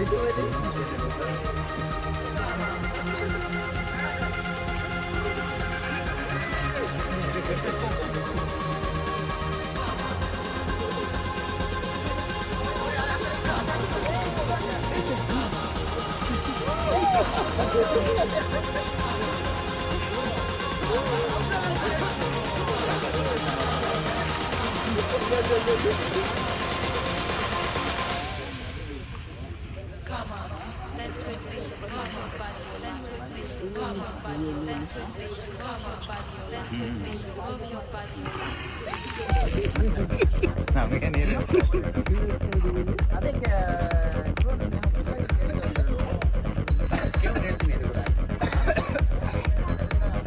Come on, dance with me. Come on, buddy, dance with me. Come on, buddy, dance with me. Come on, buddy, dance with me. Move your body. നമുക്ക്